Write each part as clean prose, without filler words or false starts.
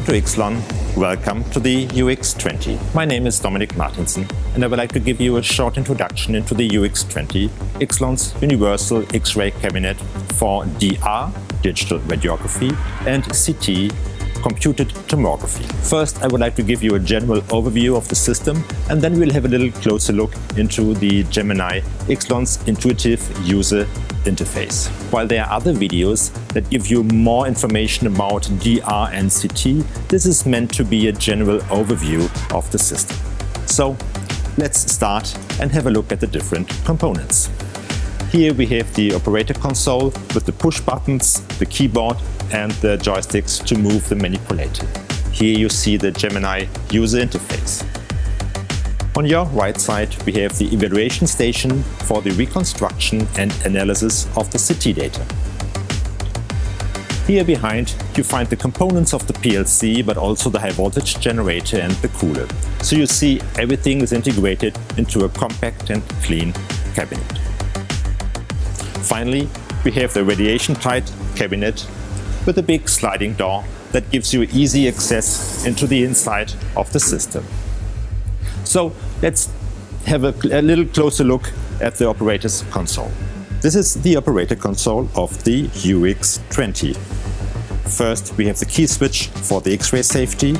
to YXLON. Welcome to the UX20. My name is Dominik Martinsen, and I would like to give you a short introduction into the UX20, YXLON's universal X-ray cabinet for DR, digital radiography, and CT, computed tomography. First, I would like to give you a general overview of the system, and then we'll have a little closer look into the Gemini, YXLON's intuitive user interface. While there are other videos that give you more information about DR and CT, this is meant to be a general overview of the system. So let's start and have a look at the different components. Here we have the operator console with the push buttons, the keyboard and the joysticks to move the manipulator. Here you see the Gemini user interface. On your right side we have the evaluation station for the reconstruction and analysis of the CT data. Here behind you find the components of the PLC, but also the high voltage generator and the cooler. So you see everything is integrated into a compact and clean cabinet. Finally, we have the radiation-tight cabinet with a big sliding door that gives you easy access into the inside of the system. So let's have a little closer look at the operator's console. This is the operator console of the UX20. First, we have the key switch for the X-ray safety,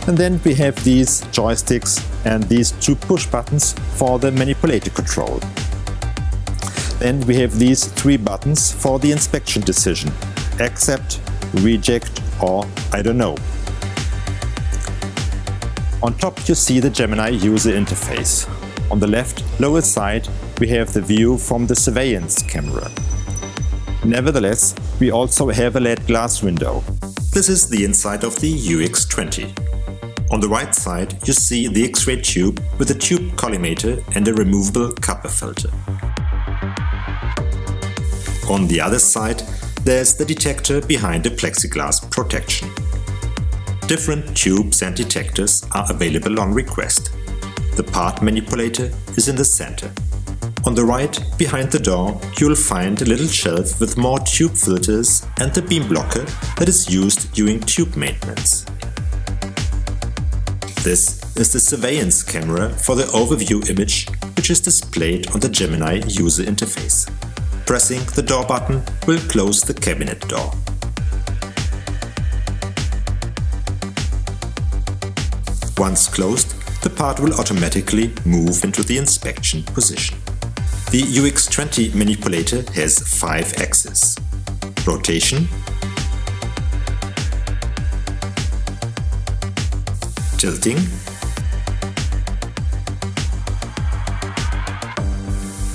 and then we have these joysticks and these two push buttons for the manipulator control. Then we have these three buttons for the inspection decision: accept, reject, or I don't know. On top you see the Gemini user interface. On the left lower side we have the view from the surveillance camera. Nevertheless, we also have a LED glass window. This is the inside of the UX20. On the right side you see the X-ray tube with a tube collimator and a removable copper filter. On the other side, there's the detector behind the plexiglass protection. Different tubes and detectors are available on request. The part manipulator is in the center. On the right, behind the door, you'll find a little shelf with more tube filters and the beam blocker that is used during tube maintenance. This is the surveillance camera for the overview image, which is displayed on the Gemini user interface. Pressing the door button will close the cabinet door. Once closed, the part will automatically move into the inspection position. The UX20 manipulator has 5 axes: rotation, tilting,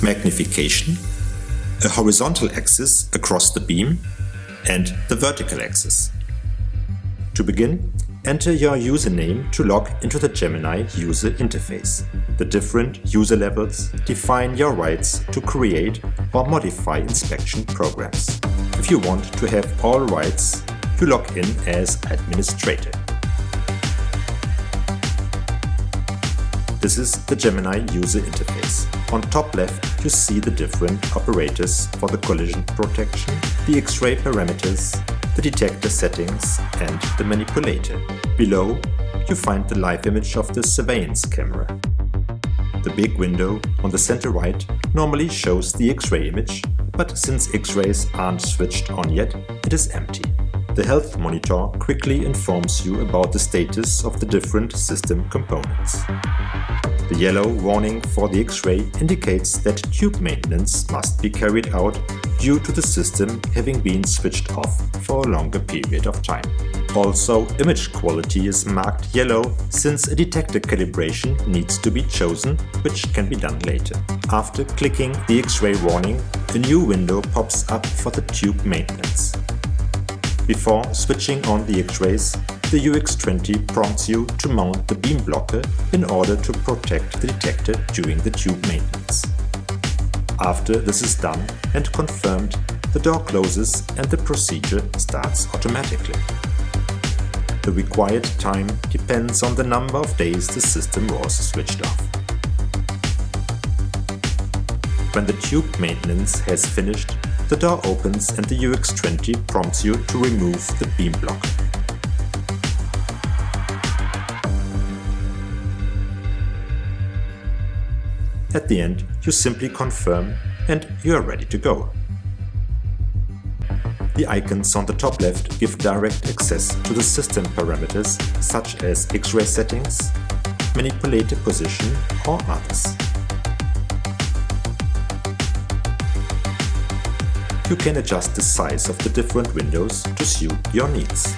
magnification, a horizontal axis across the beam, and the vertical axis. To begin, enter your username to log into the Gemini user interface. The different user levels define your rights to create or modify inspection programs. If you want to have all rights, you log in as administrator. This is the Gemini user interface. On top left you see the different operators for the collision protection, the X-ray parameters, the detector settings and the manipulator. Below you find the live image of the surveillance camera. The big window on the center right normally shows the X-ray image, but since X-rays aren't switched on yet, it is empty. The health monitor quickly informs you about the status of the different system components. The yellow warning for the X-ray indicates that tube maintenance must be carried out due to the system having been switched off for a longer period of time. Also, image quality is marked yellow since a detector calibration needs to be chosen, which can be done later. After clicking the X-ray warning, a new window pops up for the tube maintenance. Before switching on the X-rays, the UX20 prompts you to mount the beam blocker in order to protect the detector during the tube maintenance. After this is done and confirmed, the door closes and the procedure starts automatically. The required time depends on the number of days the system was switched off. When the tube maintenance has finished, the door opens and the UX20 prompts you to remove the beam blocker. At the end, you simply confirm and you are ready to go. The icons on the top left give direct access to the system parameters such as X-ray settings, manipulator position or others. You can adjust the size of the different windows to suit your needs.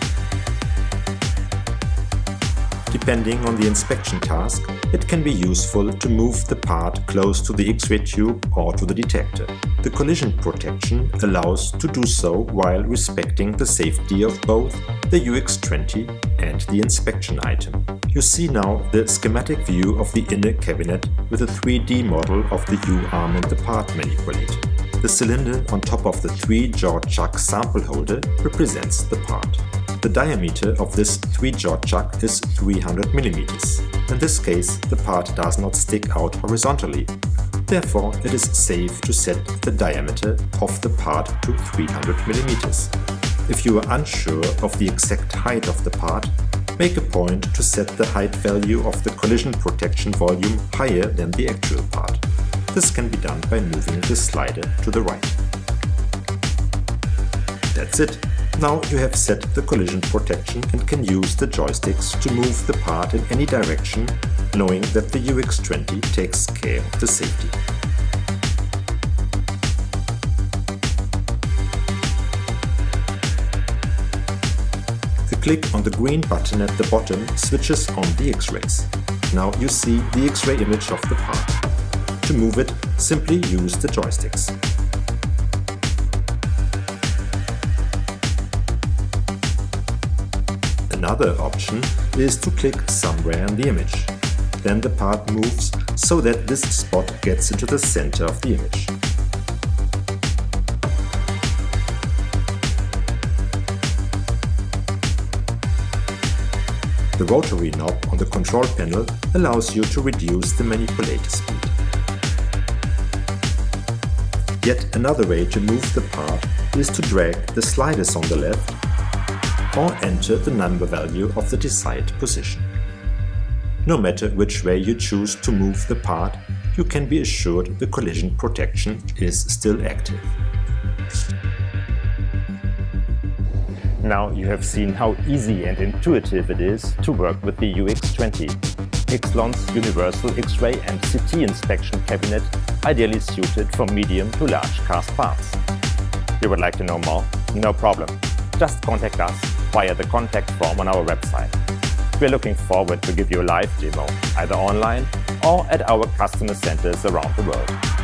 Depending on the inspection task, it can be useful to move the part close to the X-ray tube or to the detector. The collision protection allows to do so while respecting the safety of both the UX20 and the inspection item. You see now the schematic view of the inner cabinet with a 3D model of the U-arm and the part manipulator. The cylinder on top of the 3-jaw chuck sample holder represents the part. The diameter of this 3-jaw chuck is 300 mm. In this case, the part does not stick out horizontally. Therefore, it is safe to set the diameter of the part to 300 mm. If you are unsure of the exact height of the part, make a point to set the height value of the collision protection volume higher than the actual part. This can be done by moving the slider to the right. That's it. Now you have set the collision protection and can use the joysticks to move the part in any direction, knowing that the UX20 takes care of the safety. The click on the green button at the bottom switches on the X-rays. Now you see the X-ray image of the part. To move it, simply use the joysticks. Another option is to click somewhere in the image. Then the part moves so that this spot gets into the center of the image. The rotary knob on the control panel allows you to reduce the manipulator speed. Yet another way to move the part is to drag the sliders on the left or enter the number value of the desired position. No matter which way you choose to move the part, you can be assured the collision protection is still active. Now you have seen how easy and intuitive it is to work with the UX20, YXLON's universal X-ray and CT inspection cabinet, ideally suited for medium to large cast parts. You would like to know more? No problem. Just contact us via the contact form on our website. We're looking forward to give you a live demo, either online or at our customer centers around the world.